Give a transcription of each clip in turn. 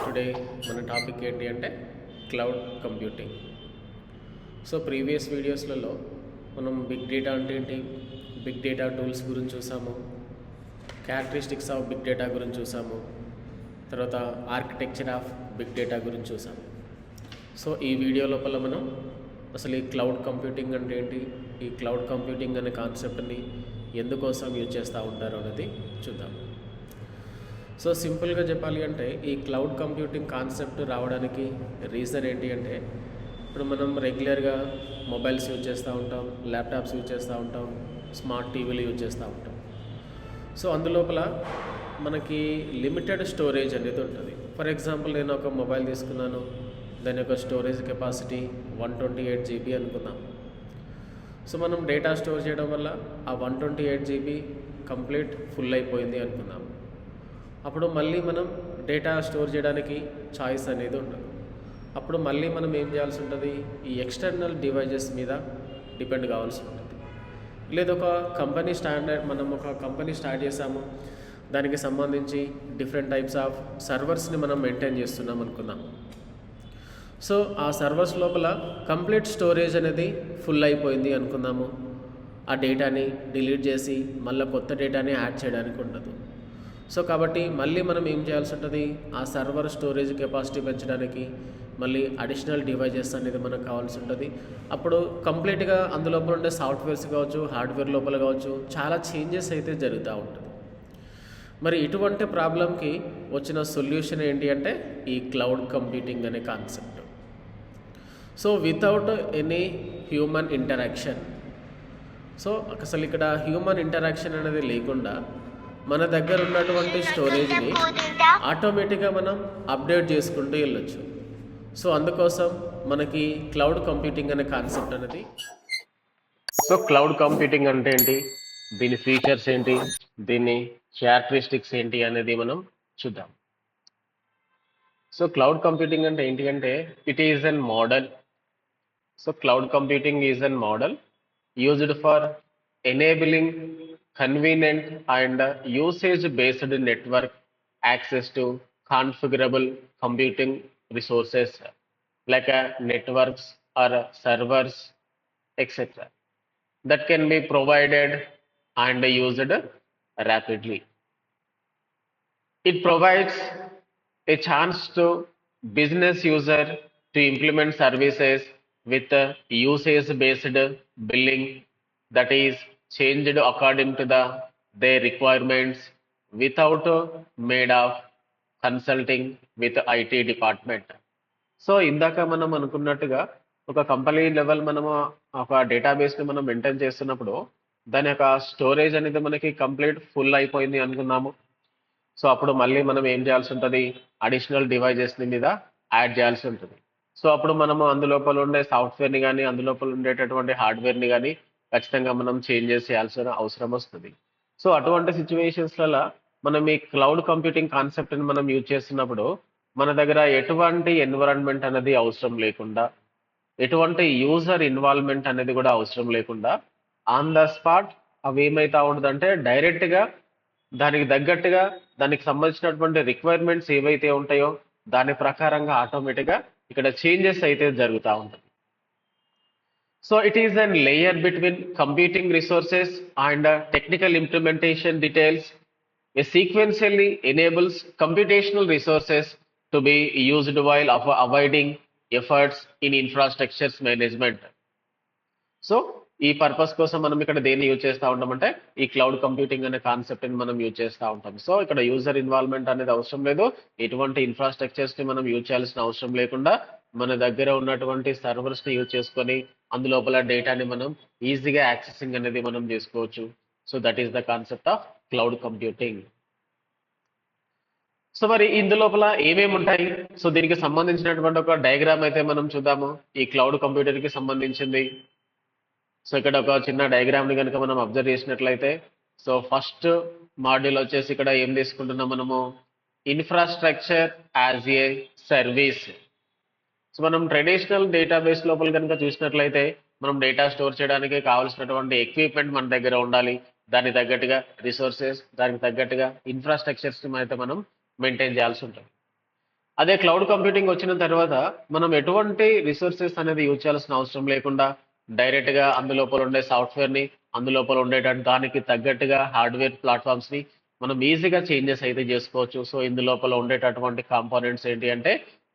Today మన topic ఏంటి అంటే క్లౌడ్ కంప్యూటింగ్. సో ప్రీవియస్ వీడియోస్లలో మనం బిగ్ డేటా అంటే ఏంటి, బిగ్ డేటా టూల్స్ గురించి చూసాము, క్యారెక్టరిస్టిక్స్ ఆఫ్ బిగ్ డేటా గురించి చూసాము, తర్వాత ఆర్కిటెక్చర్ ఆఫ్ బిగ్ డేటా గురించి చూసాము. సో ఈ వీడియో లోపల మనం అసలు ఈ క్లౌడ్ కంప్యూటింగ్ అంటే ఏంటి, ఈ క్లౌడ్ కంప్యూటింగ్ అనే కాన్సెప్ట్ని ఎందుకోసం యూజ్ చేస్తూ ఉంటారు అనేది చూద్దాం. సో సింపుల్గా చెప్పాలి అంటే ఈ క్లౌడ్ కంప్యూటింగ్ కాన్సెప్ట్ రావడానికి రీజన్ ఏంటి అంటే, ఇప్పుడు మనం రెగ్యులర్గా మొబైల్స్ యూజ్ చేస్తూ ఉంటాం, ల్యాప్టాప్స్ యూజ్ చేస్తూ ఉంటాం, స్మార్ట్ టీవీలు యూజ్ చేస్తూ ఉంటాం. సో అందులోపల మనకి లిమిటెడ్ స్టోరేజ్ అనేది ఉంటుంది. ఫర్ ఎగ్జాంపుల్ నేను ఒక మొబైల్ తీసుకున్నాను, దాని యొక్క స్టోరేజ్ కెపాసిటీ 128 GB అనుకుందాం. సో మనం డేటా స్టోర్ చేయడం వల్ల ఆ 128 GB కంప్లీట్ ఫుల్ అయిపోయింది అనుకుందాం. అప్పుడు మళ్ళీ మనం డేటా స్టోర్ చేయడానికి చాయిస్ అనేది ఉండదు. అప్పుడు మళ్ళీ మనం ఏం చేయాల్సి ఉంటుంది, ఈ ఎక్స్టర్నల్ డివైజెస్ మీద డిపెండ్ కావాల్సి ఉంటుంది. లేదా ఒక కంపెనీ మనం ఒక కంపెనీ స్టార్ట్ చేసాము, దానికి సంబంధించి డిఫరెంట్ టైప్స్ ఆఫ్ సర్వర్స్ని మనం మెయింటైన్ చేస్తున్నాం అనుకుందాం. సో ఆ సర్వర్స్ లోపల కంప్లీట్ స్టోరేజ్ అనేది ఫుల్ అయిపోయింది అనుకుందాము. ఆ డేటాని డిలీట్ చేసి మళ్ళీ కొత్త డేటాని యాడ్ చేయడానికి ఉండదు. సో కాబట్టి మళ్ళీ మనం ఏం చేయాల్సి ఉంటుంది, ఆ సర్వర్ స్టోరేజ్ కెపాసిటీ పెంచడానికి మళ్ళీ అడిషనల్ డివైజెస్ అనేది మనకు కావాల్సి ఉంటుంది. అప్పుడు కంప్లీట్గా అందులోపల ఉండే సాఫ్ట్వేర్స్ కావచ్చు, హార్డ్వేర్ లోపల కావచ్చు, చాలా చేంజెస్ అయితే జరుగుతూ ఉంటుంది. మరి ఇటువంటి ప్రాబ్లంకి వచ్చిన సొల్యూషన్ ఏంటి అంటే ఈ క్లౌడ్ కంప్యూటింగ్ అనే concept. So without any human interaction, so అసలు ఇక్కడ హ్యూమన్ ఇంటరాక్షన్ అనేది లేకుండా మన దగ్గర ఉన్నటువంటి స్టోరేజ్ని ఆటోమేటిక్గా మనం అప్డేట్ చేసుకుంటూ వెళ్ళొచ్చు. సో అందుకోసం మనకి క్లౌడ్ కంప్యూటింగ్ అనే కాన్సెప్ట్ అనేది. సో క్లౌడ్ కంప్యూటింగ్ అంటే ఏంటి, దీని ఫీచర్స్ ఏంటి, దీని క్యారెక్టరిస్టిక్స్ ఏంటి అనేది మనం చూద్దాం. సో క్లౌడ్ కంప్యూటింగ్ అంటే ఏంటి అంటే it is an model. So cloud computing is an model used for enabling convenient and usage-based network access to configurable computing resources like networks or servers, etc. that can be provided and used rapidly. It provides a chance to business user to implement services with usage-based billing that is changed according to their requirements without made of consulting with IT department. So ఇందాక మనం అనుకున్నట్టుగా ఒక company level మనము ఒక డేటాబేస్ని మనం maintain చేస్తున్నప్పుడు దాని యొక్క స్టోరేజ్ అనేది మనకి కంప్లీట్ ఫుల్ అయిపోయింది అనుకున్నాము. సో అప్పుడు మళ్ళీ మనం ఏం చేయాల్సి ఉంటుంది, అడిషనల్ డివైజెస్ని మీద యాడ్ చేయాల్సి ఉంటుంది. సో అప్పుడు మనము అందులోపల ఉండే సాఫ్ట్వేర్ని కానీ అందులోపల ఉండేటటువంటి హార్డ్వేర్ని కానీ ఖచ్చితంగా మనం చేంజెస్ చేయాల్సిన అవసరం వస్తుంది. సో అటువంటి సిచ్యువేషన్స్లలో మనం ఈ క్లౌడ్ కంప్యూటింగ్ కాన్సెప్ట్ని మనం యూజ్ చేస్తున్నప్పుడు మన దగ్గర ఎటువంటి ఎన్విరాన్మెంట్ అనేది అవసరం లేకుండా, ఎటువంటి యూజర్ ఇన్వాల్వ్మెంట్ అనేది కూడా అవసరం లేకుండా ఆన్ ద స్పాట్ అవి ఏమైతా ఉంటుందంటే డైరెక్ట్గా దానికి తగ్గట్టుగా దానికి సంబంధించినటువంటి రిక్వైర్మెంట్స్ ఏవైతే ఉంటాయో దాని ప్రకారంగా ఆటోమేటిక్గా ఇక్కడ చేంజెస్ అయితే జరుగుతూ ఉంటుంది. So it is an layer between computing resources and technical implementation details. It sequentially enables computational resources to be used while avoiding efforts in infrastructures management. So ఈ పర్పస్ కోసం మనం ఇక్కడ దేన్ని యూజ్ చేస్తూ ఉంటామంటే ఈ క్లౌడ్ కంప్యూటింగ్ అనే కాన్సెప్ట్ని మనం యూజ్ చేస్తూ ఉంటాం. సో ఇక్కడ యూజర్ ఇన్వాల్వ్మెంట్ అనేది అవసరం లేదు, ఎటువంటి ఇన్ఫ్రాస్ట్రక్చర్స్ని మనం యూజ్ చేయాల్సిన అవసరం లేకుండా మన దగ్గర ఉన్నటువంటి సర్వర్స్ని యూజ్ చేసుకొని అందులోపల డేటాని మనం ఈజీగా యాక్సెసింగ్ అనేది మనం చేసుకోవచ్చు. So that is the concept of cloud computing. So మరి ఇందులోపల ఏమేమి ఉంటాయి, సో దీనికి సంబంధించినటువంటి ఒక డయాగ్రామ్ అయితే మనం చూద్దాము ఈ క్లౌడ్ కంప్యూటర్కి సంబంధించింది. సో ఇక్కడ ఒక చిన్న డయాగ్రామ్ని కనుక మనం అబ్జర్వ్ చేసినట్లయితే, సో ఫస్ట్ మాడ్యూల్ వచ్చేసి ఇక్కడ ఏం తీసుకుంటున్నాం మనము, infrastructure as a service. So మనం ట్రెడిషనల్ డేటాబేస్ లోపల కనుక చూసినట్లయితే మనం డేటా స్టోర్ చేయడానికి కావాల్సినటువంటి ఎక్విప్మెంట్ మన దగ్గర ఉండాలి, దానికి తగ్గట్టుగా రిసోర్సెస్, దానికి తగ్గట్టుగా ఇన్ఫ్రాస్ట్రక్చర్స్ అయితే మనం మెయింటైన్ చేయాల్సి ఉంటుంది. అదే క్లౌడ్ కంప్యూటింగ్ వచ్చిన తర్వాత మనం ఎటువంటి రిసోర్సెస్ అనేది యూజ్ చేయాల్సిన అవసరం లేకుండా డైరెక్ట్గా అందులోపల ఉండే సాఫ్ట్వేర్ని అందులోపల ఉండేటట్టు దానికి తగ్గట్టుగా హార్డ్వేర్ ప్లాట్ఫామ్స్ని మనం ఈజీగా చేంజెస్ అయితే చేసుకోవచ్చు. సో ఇందులోపల ఉండేటటువంటి కాంపోనెంట్స్ ఏంటి అంటే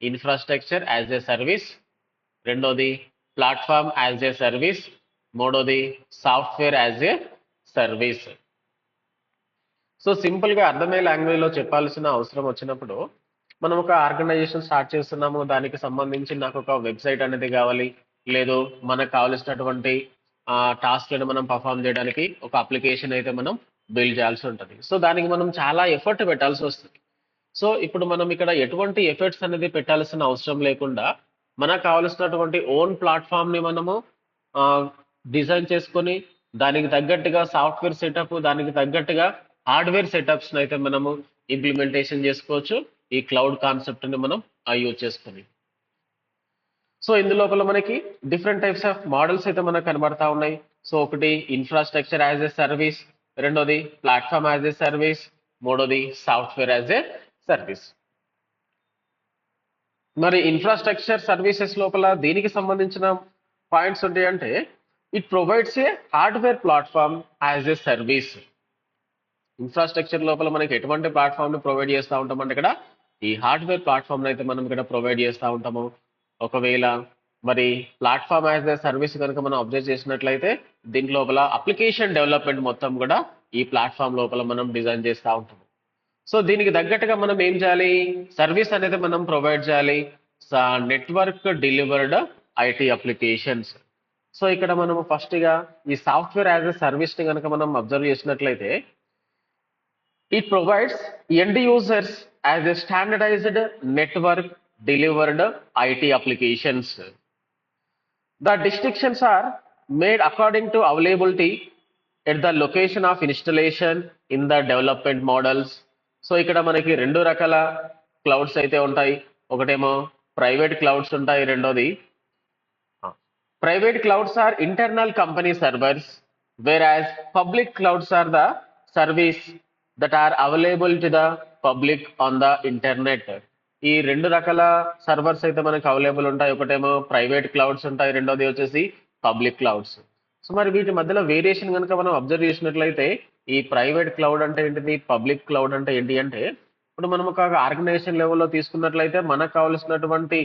ఇన్ఫ్రాస్ట్రక్చర్ యాజ్ ఏ సర్వీస్, రెండోది ప్లాట్ఫామ్ యాజ్ ఏ సర్వీస్, మూడోది software as a service. So సింపుల్గా అర్థమయ్యే లాంగ్వేజ్లో చెప్పాల్సిన అవసరం వచ్చినప్పుడు మనం ఒక ఆర్గనైజేషన్ స్టార్ట్ చేస్తున్నాము, దానికి సంబంధించి నాకు ఒక వెబ్సైట్ అనేది కావాలి, లేదు మనకు కావలసినటువంటి టాస్క్లను మనం పర్ఫామ్ చేయడానికి ఒక అప్లికేషన్ అయితే మనం బిల్డ్ చేయాల్సి ఉంటుంది. సో దానికి మనం చాలా ఎఫర్ట్ పెట్టాల్సి వస్తుంది. సో ఇప్పుడు మనం ఇక్కడ ఎటువంటి ఎఫర్ట్స్ అనేది పెట్టాల్సిన అవసరం లేకుండా మనకు కావలసినటువంటి ఓన్ ప్లాట్ఫామ్ని మనము డిజైన్ చేసుకొని దానికి తగ్గట్టుగా సాఫ్ట్వేర్ సెటప్, దానికి తగ్గట్టుగా హార్డ్వేర్ సెటప్స్ అయితే మనము ఇంప్లిమెంటేషన్ చేసుకోవచ్చు ఈ క్లౌడ్ కాన్సెప్ట్ని మనం యూజ్ చేసుకొని. సో ఇందులోపల మనకి డిఫరెంట్ టైప్స్ ఆఫ్ మోడల్స్ అయితే మనకు కనబడతా ఉన్నాయి. సో ఒకటి ఇన్ఫ్రాస్ట్రక్చర్ యాజ్ ఏ సర్వీస్, రెండోది ప్లాట్ఫామ్ యాజ్ ఏ సర్వీస్, మూడోది సాఫ్ట్వేర్ యాజ్ ఏ సర్వీస్. మరి ఇన్ఫ్రాస్ట్రక్చర్ సర్వీసెస్ లోపల దీనికి సంబంధించిన పాయింట్స్ ఉంటాయి అంటే it provides A hardware platform as a service. Infrastructure లోపల మనకి ఎటువంటి ప్లాట్ఫామ్ని ప్రొవైడ్ చేస్తూ ఉంటామంటే ఇక్కడ ఈ హార్డ్వేర్ ప్లాట్ఫామ్ని అయితే మనం ఇక్కడ ప్రొవైడ్ చేస్తూ ఉంటాము. ఒకవేళ మరి ప్లాట్ఫామ్ యాజ్ ఏ సర్వీస్ కనుక మనం అబ్జర్వ్ చేసినట్లయితే దీని లోపల అప్లికేషన్ డెవలప్మెంట్ మొత్తం కూడా ఈ ప్లాట్ఫామ్ లోపల మనం డిజైన్ చేస్తూ ఉంటాము. సో దీనికి తగ్గట్టుగా మనం ఏం చేయాలి, సర్వీస్ అనేది మనం ప్రొవైడ్ చేయాలి, network delivered IT applications. So ఇక్కడ మనము ఫస్ట్గా ఈ సాఫ్ట్వేర్ యాజ్ ఎ సర్వీస్ని కనుక మనం అబ్జర్వ్ చేసినట్లయితే it provides end users as a standardized network delivered IT applications. The distinctions are made according to availability at the location of installation in the development models. So ఇక్కడ మనకి రెండు రకాల clouds అయితే ఉంటాయి. ఒకటేమో ప్రైవేట్ క్లౌడ్స్ ఉంటాయి, రెండోది private clouds are internal company servers, whereas public clouds are the service that are available to the public on the internet. ఈ రెండు రకాల సర్వర్స్ అయితే మనకు అవైలబుల్ ఉంటాయి. ఒకటేమో ప్రైవేట్ క్లౌడ్స్ ఉంటాయి, రెండోది వచ్చేసి పబ్లిక్ క్లౌడ్స్. సో మరి వీటి మధ్యలో వేరియేషన్ కనుక మనం అబ్జర్వ్ చేసినట్లయితే ఈ ప్రైవేట్ క్లౌడ్ అంటే ఏంటిది, పబ్లిక్ క్లౌడ్ అంటే ఏంటి అంటే ఇప్పుడు మనం ఒక ఆర్గనైజేషన్ లెవెల్లో తీసుకున్నట్లయితే మనకు కావాల్సినటువంటి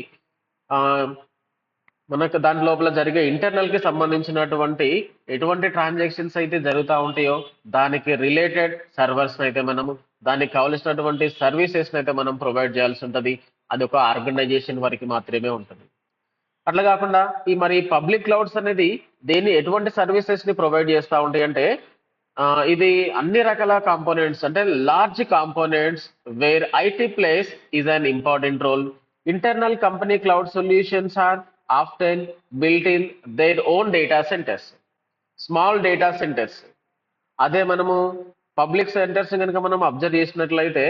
మనకు దాని లోపల జరిగే ఇంటర్నల్ కి సంబంధించినటువంటి ఎటువంటి ట్రాన్సాక్షన్స్ అయితే జరుగుతూ ఉంటాయో దానికి రిలేటెడ్ సర్వర్స్ అయితే మనము దానికి కావలసినటువంటి సర్వీసెస్ అయితే మనం ప్రొవైడ్ చేయాల్సి ఉంటుంది. అది ఒక ఆర్గనైజేషన్ వరకు మాత్రమే ఉంటుంది. అట్లా కాకుండా ఈ మరి పబ్లిక్ క్లౌడ్స్ అనేది ఎటువంటి సర్వీసెస్ ని ప్రొవైడ్ చేస్తూ ఉంటాయి అంటే ఇది అన్ని రకాల కాంపోనెంట్స్ అంటే large components where IT place is an important role. Internal company cloud solutions are often built in their own data centers, small data centers. అదే మనము పబ్లిక్ సెంటర్స్ కనుక మనం అబ్జర్వ్ చేసినట్లయితే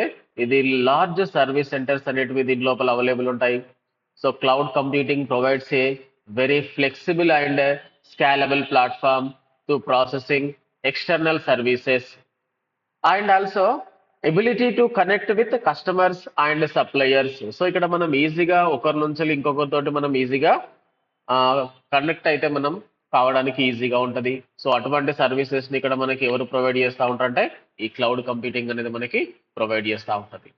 ఇది లార్జ్ సర్వీస్ సెంటర్స్ అనేటివి దీని లోపల అవైలబుల్ ఉంటాయి. So cloud computing provides a very flexible and scalable platform to processing external services and also ability to connect with customers and suppliers. So ఇక్కడ మనం ఈజీగా ఒకరి నుంచి ఇంకొకరితోటి మనం ఈజీగా కనెక్ట్ అయితే మనం కావడానికి ఈజీగా ఉంటుంది. సో అటువంటి సర్వీసెస్ని ఇక్కడ మనకి ఎవరు ప్రొవైడ్ చేస్తూ ఉంటారంటే ఈ క్లౌడ్ కంప్యూటింగ్ అనేది మనకి ప్రొవైడ్ చేస్తూ ఉంటుంది.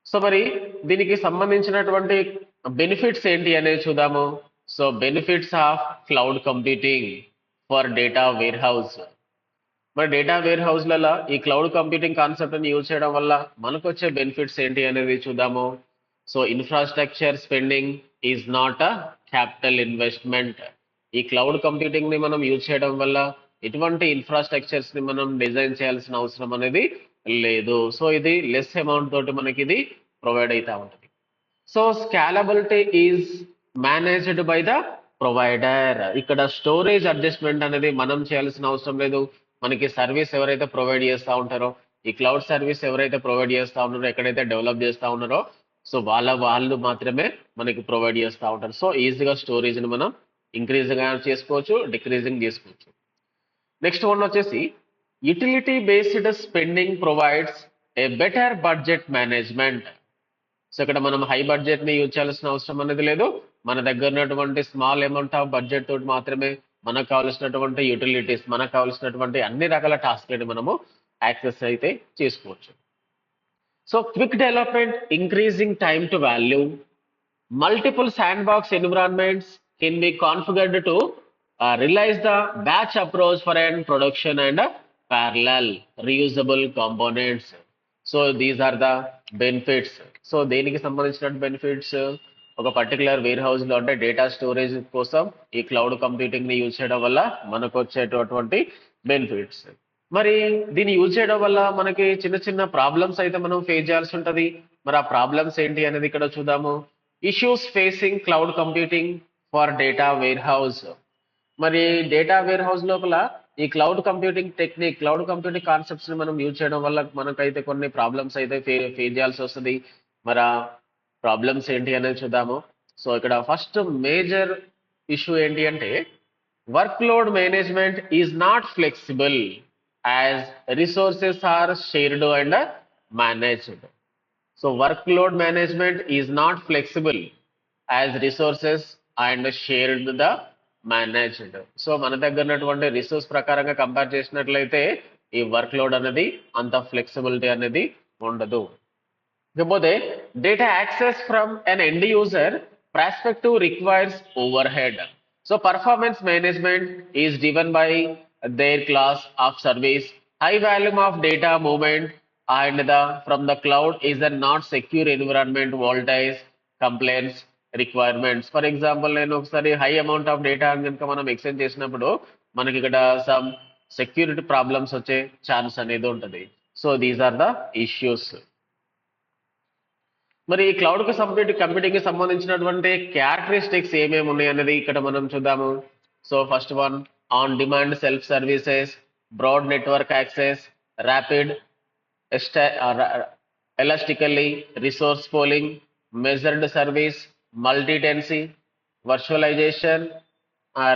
సో మరి దీనికి సంబంధించినటువంటి బెనిఫిట్స్ ఏంటి అనేది చూద్దాము. So benefits of cloud computing for data warehouse. మరి డేటా వేర్ హౌస్లలో ఈ క్లౌడ్ కంప్యూటింగ్ కాన్సెప్ట్ని యూజ్ చేయడం వల్ల మనకు వచ్చే బెనిఫిట్స్ ఏంటి అనేది చూద్దాము. So infrastructure spending is not a capital investment. ఈ క్లౌడ్ కంప్యూటింగ్ని మనం యూజ్ చేయడం వల్ల ఎటువంటి ఇన్ఫ్రాస్ట్రక్చర్స్ని మనం డిజైన్ చేయాల్సిన అవసరం అనేది లేదు. సో ఇది లెస్ అమౌంట్ తోటి మనకి ఇది ప్రొవైడ్ అవుతూ ఉంటుంది. So scalability is managed by the provider. ఇక్కడ స్టోరేజ్ అడ్జస్ట్మెంట్ అనేది మనం చేయాల్సిన అవసరం లేదు. మనకి సర్వీస్ ఎవరైతే ప్రొవైడ్ చేస్తూ ఉంటారో ఈ క్లౌడ్ సర్వీస్ ఎవరైతే ప్రొవైడ్ చేస్తూ ఉన్నారో ఎక్కడైతే డెవలప్ చేస్తూ ఉన్నారో సో వాళ్ళు మాత్రమే మనకి ప్రొవైడ్ చేస్తూ ఉంటారు. సో ఈజీగా స్టోరేజ్ని మనం ఇంక్రీజింగ్ చేసుకోవచ్చు, డిక్రీజింగ్ చేసుకోవచ్చు. నెక్స్ట్ వన్ వచ్చేసి యుటిలిటీ బేస్డ్ స్పెండింగ్ ప్రొవైడ్స్ ఏ బెటర్ బడ్జెట్ మేనేజ్మెంట్. సో ఇక్కడ మనం హై బడ్జెట్ ని యూజ్ చేయాల్సిన అవసరం అనేది లేదు. మన దగ్గర ఉన్నటువంటి స్మాల్ అమౌంట్ ఆఫ్ బడ్జెట్ తోటి మాత్రమే మనకు కావాల్సినటువంటి యూటిలిటీస్, మనకు కావాల్సినటువంటి అన్ని రకాల టాస్క్లని మనము యాక్సెస్ అయితే చేసుకోవచ్చు. So quick development, increasing time to value, multiple sandbox environments can be configured to realize the batch approach for an production and parallel reusable components. So these are the benefits. So దేనికి సంబంధించిన benefits, ఒక particular wear house లో అంటే data storage కోసం ఈ cloud computing ని use చేయడం వల్ల మనకు వచ్చేటటువంటి బెనిఫిట్స్. మరి దీన్ని యూజ్ చేయడం వల్ల మనకి చిన్న చిన్న ప్రాబ్లమ్స్ అయితే మనం ఫేస్ చేయాల్సి ఉంటుంది. మరి ఆ ప్రాబ్లమ్స్ ఏంటి అనేది ఇక్కడ చూద్దాము. Issues facing cloud computing for data warehouse. మరి డేటా వేర్ హౌస్ లోపల ఈ cloud computing technique, cloud computing concepts ని మనం యూజ్ చేయడం వల్ల మనకైతే కొన్ని ప్రాబ్లమ్స్ అయితే ఫేస్ చేయాల్సి వస్తుంది. మరి ఆ ప్రాబ్లమ్స్ ఏంటి అనేది చూద్దాము. సో ఇక్కడ ఫస్ట్ మేజర్ ఇష్యూ ఏంటి అంటే workload management is not flexible as resources are shared and managed. So workload management is not flexible as resources and shared the managed. So మన దగ్గర ఉన్నటువంటి రిసోర్స్ ప్రకారంగా కంపేర్ చేసినట్లయితే ఈ work load అనేది అంత ఫ్లెక్సిబిలిటీ అనేది ఉండదు. ఇకపోతే data access from an end user perspective requires over head. So performance management is driven by their class of service, high volume of data movement and from the cloud is a not secure environment voltage complaints requirements. For example, నేను ఒకసారి high amount of data కనుక మనం exchange చేసినప్పుడు మనకి ఇక్కడ some security problems వచ్చే chance అనేది ఉంటుంది. So these are the issues. మరి ఈ క్లౌడ్ కి కంప్యూటింగ్ కి సంబంధించినటువంటి క్యారెక్టరిస్టిక్స్ ఏమేమి ఉన్నాయి అనేది ఇక్కడ మనం చూద్దాము. So first one, on demand self services, broad network access, rapid elastically resource pooling, measured service, multi-tenancy, virtualization,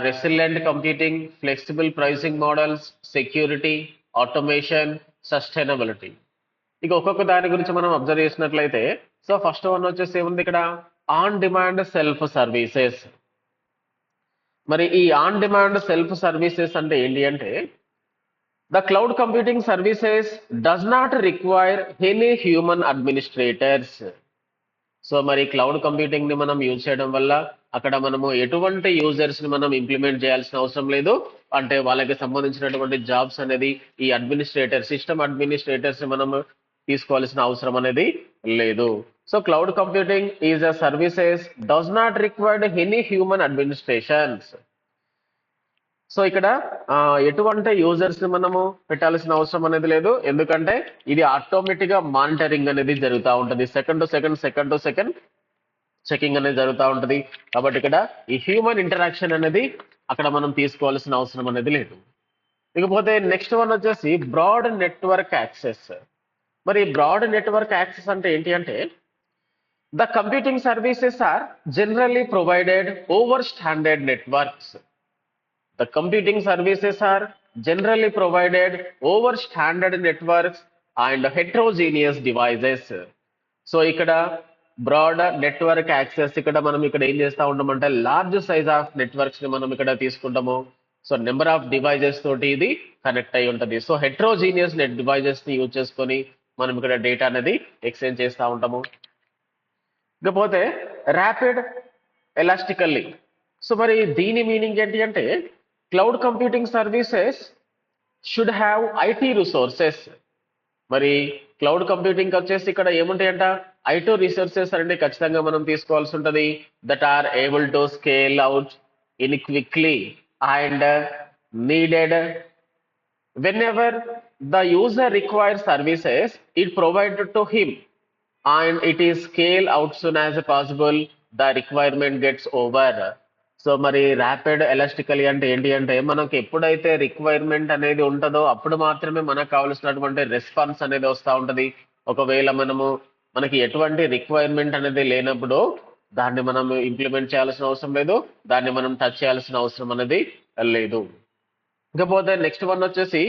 resilient computing, flexible pricing models, security, automation, sustainability. ఇక ఒక్కొక్క దాని గురించి మనం అబ్జర్వ్ చేసినట్లయితే, సో ఫస్ట్ వన్ వచ్చేసి ఏముంది ఇక్కడ, ఆన్ డిమాండ్ సెల్ఫ్ సర్వీసెస్. మరి ఈ ఆన్ డిమాండ్ సెల్ఫ్ సర్వీసెస్ అంటే ఏంటి అంటే the cloud computing services does not require any human administrators. So మరి క్లౌడ్ కంప్యూటింగ్ ని మనం యూజ్ చేయడం వల్ల అక్కడ మనము ఎటువంటి యూజర్స్ ని మనం ఇంప్లిమెంట్ చేయాల్సిన అవసరం లేదు. అంటే వాళ్ళకి సంబంధించినటువంటి జాబ్స్ అనేది ఈ అడ్మినిస్ట్రేటర్, సిస్టమ్ అడ్మినిస్ట్రేటర్స్ ని మనం తీసుకోవాల్సిన అవసరం అనేది లేదు. So cloud computing is a services does not required any human administrations. So ఇక్కడ ఎటువంటి యూజర్స్ ని మనము పెట్టాల్సిన అవసరం అనేది లేదు, ఎందుకంటే ఇది ఆటోమేటిక్ గా మానిటరింగ్ అనేది జరుగుతూ ఉంటుంది. సెకండ్ టు సెకండ్ చెకింగ్ అనేది జరుగుతూ ఉంటుంది. కాబట్టి ఇక్కడ ఈ హ్యూమన్ ఇంటరాక్షన్ అనేది అక్కడ మనం తీసుకోవాల్సిన అవసరం అనేది లేదు. ఇకపోతే నెక్స్ట్ వన్ వచ్చేసి బ్రాడ్ నెట్వర్క్ యాక్సెస్. మరి బ్రాడ్ నెట్వర్క్ యాక్సెస్ అంటే ఏంటి అంటే the computing services are generally provided over standard networks. The computing services are generally provided over standard networks and heterogeneous devices. So ఇక్కడ బ్రాడ్ నెట్వర్క్ యాక్సెస్ ఇక్కడ మనం ఇక్కడ ఏం చేస్తూ ఉంటామంటే లార్జ్ సైజ్ ఆఫ్ నెట్వర్క్స్ ని మనం ఇక్కడ తీసుకుంటాము. సో నెంబర్ ఆఫ్ డివైజెస్ తోటి ఇది కనెక్ట్ అయి ఉంటుంది. సో హెట్రోజీనియస్ డివైజెస్ ని యూజ్ చేసుకొని మనం ఇక్కడ డేటా అనేది ఎక్స్చేంజ్ చేస్తూ ఉంటాము. ఇకపోతే ర్యాపిడ్ ఎలాస్టికల్లీ. సో మరి దీని మీనింగ్ ఏంటి అంటే cloud computing services should have IT resources. మరి క్లౌడ్ కంప్యూటింగ్ వచ్చేసి ఇక్కడ ఏముంటాయంట, ఐటీ రిసోర్సెస్ అంటే ఖచ్చితంగా మనం తీసుకోవాల్సి ఉంటుంది. That are able to scale out in quickly and needed whenever the user require services it provided to him and it is scale out soon as possible the requirement gets over. So మరి rapid elastically అంటే ఏంటి అంటే మనకు ఎప్పుడైతే requirement అనేది ఉంటుందో అప్పుడు మాత్రమే మనకు కావాల్సినటువంటి రెస్పాన్స్ అనేది వస్తూ ఉంటుంది. ఒకవేళ మనకి ఎటువంటి రిక్వైర్మెంట్ అనేది లేనప్పుడు దాన్ని మనం ఇంప్లిమెంట్ చేయాల్సిన అవసరం లేదు, దాన్ని మనం టచ్ చేయాల్సిన అవసరం అనేది లేదు. ఇకపోతే నెక్స్ట్ వన్ వచ్చేసి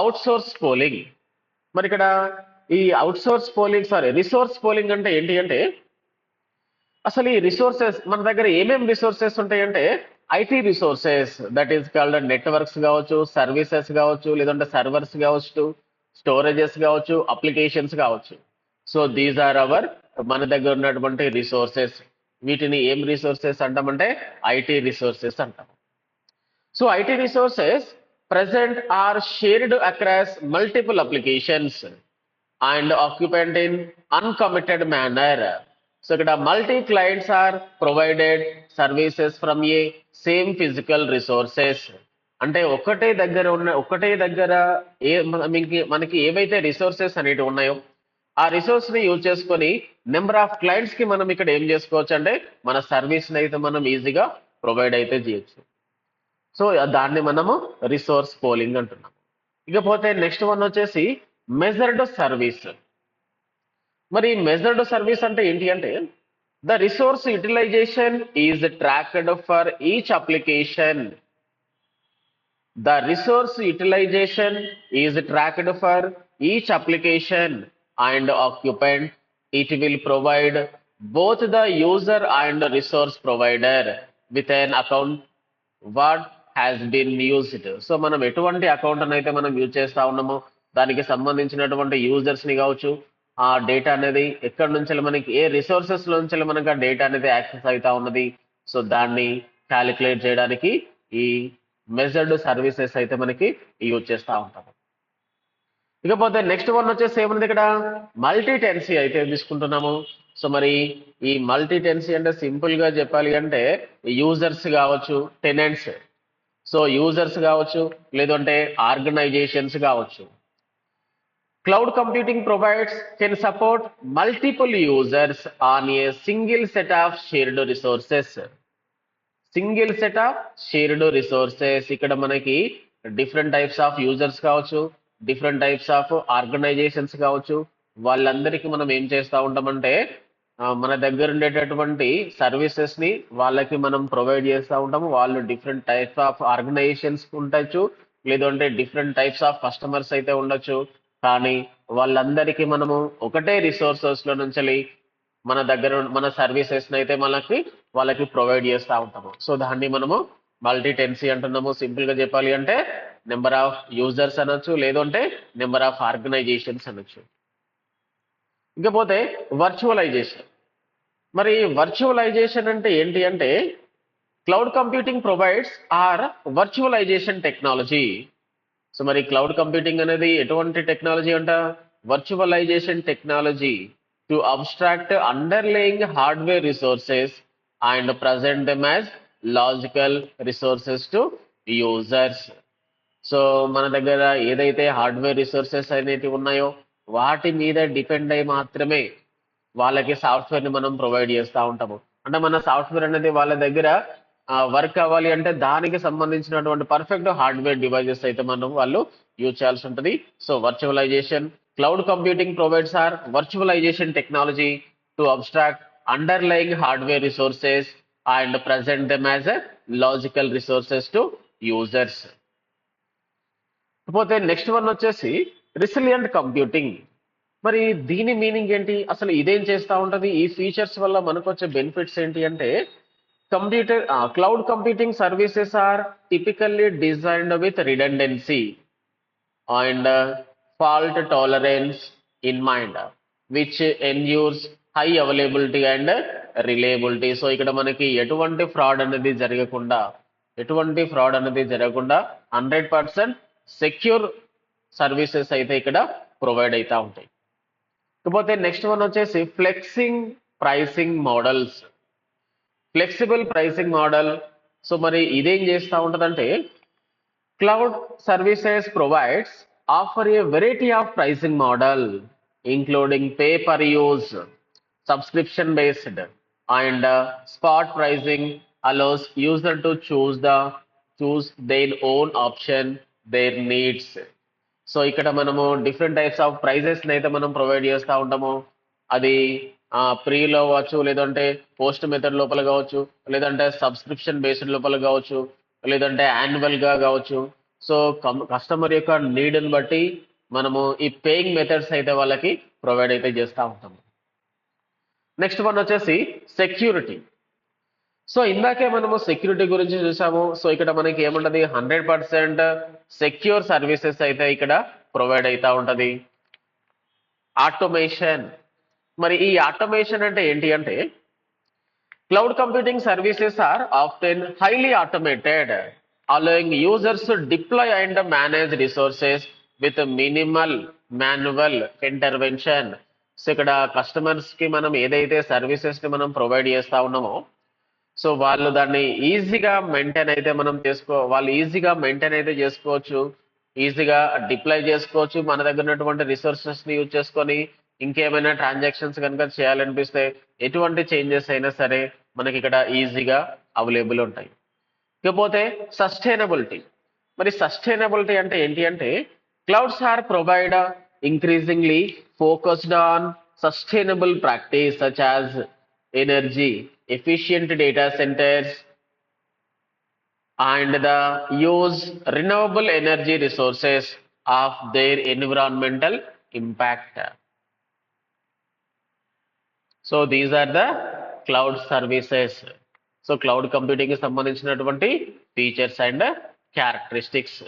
అవుట్ సోర్స్ పోలింగ్. మరి ఇక్కడ ఈ out source polling resource polling అంటే ఏంటి అంటే అసలు ఈ రిసోర్సెస్ మన దగ్గర ఏమేమి రిసోర్సెస్ ఉంటాయంటే IT resources, that is called networks కావచ్చు, సర్వీసెస్ కావచ్చు, లేదంటే సర్వర్స్ కావచ్చు, స్టోరేజెస్ కావచ్చు, అప్లికేషన్స్ కావచ్చు. సో దీస్ ఆర్ అవర్ మన దగ్గర ఉన్నటువంటి రిసోర్సెస్. వీటిని ఏం రిసోర్సెస్ అంటామంటే ఐటీ రిసోర్సెస్ అంటాం. So IT resources present are shared across multiple applications and occupied in uncommitted manner. So ఇక్కడ multi clients are provided services from a same physical resources. అంటే ఒకటే దగ్గర మనకి ఏవైతే రిసోర్సెస్ అనేవి ఉన్నాయో ఆ రిసోర్స్ ని యూజ్ చేసుకొని నెంబర్ ఆఫ్ క్లయింట్స్ కి మనం ఇక్కడ ఏం చేసుకోవచ్చు అంటే మన సర్వీస్ ని అయితే మనం ఈజీగా ప్రొవైడ్ అయితే చేయొచ్చు. సో దాన్ని మనము రిసోర్స్ పోలింగ్ అంటున్నాం. ఇకపోతే నెక్స్ట్ వన్ వచ్చేసి మెజర్డ్ సర్వీస్. మరి మెజర్డ్ సర్వీస్ అంటే ఏంటి అంటే the resource utilisation is tracked for each application. The resource utilization is tracked for each application and occupant. It will provide both the user and the resource provider with an account what has been used. So మనం ఎటువంటి account అయితే మనం use చేస్తా ఉన్నామో దానికి సంబంధించినటువంటి users ని కావచ్చు, ఆ డేటా అనేది ఎక్కడి నుంచి మనకి ఏ రిసోర్సెస్ నుంచి మనకి ఆ డేటా అనేది యాక్సెస్ అవుతా ఉన్నది. సో దాన్ని క్యాలిక్యులేట్ చేయడానికి ఈ మెజర్డ్ సర్వీసెస్ అయితే మనకి యూజ్ చేస్తూ ఉంటాము. ఇకపోతే నెక్స్ట్ వన్ వచ్చేసి ఏముంది ఇక్కడ మల్టీ టెన్సీ అయితే తీసుకుంటున్నాము. సో మరి ఈ మల్టీ టెన్సీ అంటే సింపుల్ గా చెప్పాలి అంటే యూజర్స్ కావచ్చు, టెనెంట్స్, సో యూజర్స్ కావచ్చు, లేదంటే ఆర్గనైజేషన్స్ కావచ్చు. Cloud computing provides can support multiple users on a single set of shared resources. Single set of shared resources, ఇక్కడ మనకి డిఫరెంట్ టైప్స్ ఆఫ్ యూజర్స్ కావచ్చు, డిఫరెంట్ టైప్స్ ఆఫ్ ఆర్గనైజేషన్స్ కావచ్చు, వాళ్ళందరికీ మనం ఏం చేస్తూ ఉంటామంటే మన దగ్గర ఉండేటటువంటి సర్వీసెస్ ని వాళ్ళకి మనం ప్రొవైడ్ చేస్తూ ఉంటాము. వాళ్ళు డిఫరెంట్ టైప్స్ ఆఫ్ ఆర్గనైజేషన్స్ ఉండొచ్చు, లేదంటే డిఫరెంట్ టైప్స్ ఆఫ్ కస్టమర్స్ అయితే ఉండొచ్చు. కానీ వాళ్ళందరికీ మనము ఒకటే రిసోర్సెస్ లో నుంచి మన దగ్గర మన సర్వీసెస్ అయితే వాళ్ళకి ప్రొవైడ్ చేస్తూ ఉంటాము. సో దాన్ని మనము మల్టీ టెన్సీ అంటున్నాము. సింపుల్ గా చెప్పాలి అంటే నెంబర్ ఆఫ్ యూజర్స్ అనొచ్చు, లేదంటే నెంబర్ ఆఫ్ ఆర్గనైజేషన్స్ అనొచ్చు. ఇకపోతే వర్చువలైజేషన్. మరి వర్చువలైజేషన్ అంటే ఏంటి అంటే cloud computing provides are virtualisation technology. So మరి క్లౌడ్ కంప్యూటింగ్ అనేది ఎటువంటి టెక్నాలజీ అంట? Virtualisation technology to abstract underlying hardware resources and present them as logical resources to users. So మన దగ్గర ఏదైతే హార్డ్వేర్ రిసోర్సెస్ అనేవి ఉన్నాయో వాటి మీద డిపెండ్ అయి మాత్రమే వాళ్ళకి సాఫ్ట్వేర్ ని మనం ప్రొవైడ్ చేస్తూ ఉంటాము. అంటే మన సాఫ్ట్వేర్ అనేది వాళ్ళ దగ్గర వర్క్ అవ్వాలి అంటే దానికి సంబంధించినటువంటి పర్ఫెక్ట్ హార్డ్వేర్ డివైజెస్ అయితే వాళ్ళు యూజ్ చేయాల్సి ఉంటుంది. So virtualisation, cloud computing provides our virtualization technology to abstract underlying hardware resources and present them as a logical resources to users. పోతే నెక్స్ట్ వన్ వచ్చేసి రిసిలియంట్ కంప్యూటింగ్. మరి దీని మీనింగ్ ఏంటి, అసలు ఇదేం చేస్తూ ఉంటుంది, ఈ ఫీచర్స్ వల్ల మనకు వచ్చే బెనిఫిట్స్ ఏంటి అంటే cloud computing services are typically designed with redundancy and fault tolerance in mind, which ensures high availability and reliability. So ఇక్కడ మనకి ఎటువంటి ఫ్రాడ్ అనేది జరగకుండా 100% సెక్యూర్ సర్వీసెస్ అయితే ఇక్కడ ప్రొవైడ్ అవుతా ఉంటాయి. ఇకపోతే నెక్స్ట్ వన్ వచ్చేసి ఫ్లెక్సిబుల్ ప్రైసింగ్ మోడల్. సో మరి ఇదేం చేస్తూ ఉంటుందంటే cloud services provides offer a variety of pricing model including pay per use, subscription based and spot pricing allows user to choose their own option, their needs. So ఇక్కడ మనము different types of prices అయితే మనం provide చేస్తూ ఉంటాము. అది ప్రీలో అవ్వచ్చు, లేదంటే post method లోపల కావచ్చు, లేదంటే సబ్స్క్రిప్షన్ బేస్డ్ లోపల కావచ్చు, లేదంటే యాన్యువల్ గా కావచ్చు. సో కస్టమర్ యొక్క నీడ్ని బట్టి మనము ఈ పేయింగ్ మెథడ్స్ అయితే వాళ్ళకి ప్రొవైడ్ అయితే చేస్తూ ఉంటాము. నెక్స్ట్ వన్ వచ్చేసి సెక్యూరిటీ. సో ఇందాకే మనము సెక్యూరిటీ గురించి చూసాము. సో ఇక్కడ మనకి ఏముంటది, 100% సెక్యూర్ సర్వీసెస్ అయితే ఇక్కడ ప్రొవైడ్ అవుతా ఉంటది. ఆటోమేషన్, మరి ఈ ఆటోమేషన్ అంటే ఏంటి అంటే, cloud computing services are often highly automated, allowing users to deploy and manage resources with minimal manual intervention. So ఇక్కడ కస్టమర్స్ కి మనం ఏదైతే సర్వీసెస్ ని మనం ప్రొవైడ్ చేస్తా ఉన్నామో, సో వాళ్ళు దాన్ని ఈజీగా మెయింటైన్ అయితే వాళ్ళు ఈజీగా మెయింటైన్ అయితే చేసుకోవచ్చు, ఈజీగా డిప్లాయ్ చేసుకోవచ్చు. మన దగ్గర ఉన్నటువంటి రిసోర్సెస్ ని యూజ్ చేసుకొని ఇంకేమైనా ట్రాన్సాక్షన్స్ కనుక చేయాలనిపిస్తే ఎటువంటి చేంజెస్ అయినా సరే మనకి ఇక్కడ ఈజీగా అవైలబుల్ ఉంటాయి. ఇకపోతే సస్టైనబిలిటీ. మరి సస్టైనబిలిటీ అంటే ఏంటి అంటే, clouds are provide increasingly focused on sustainable practice such as energy efficient data centers and the use renewable energy resources of their environmental impact. So these are the cloud services. So cloud computing కి సంబంధించినటువంటి features and characteristics.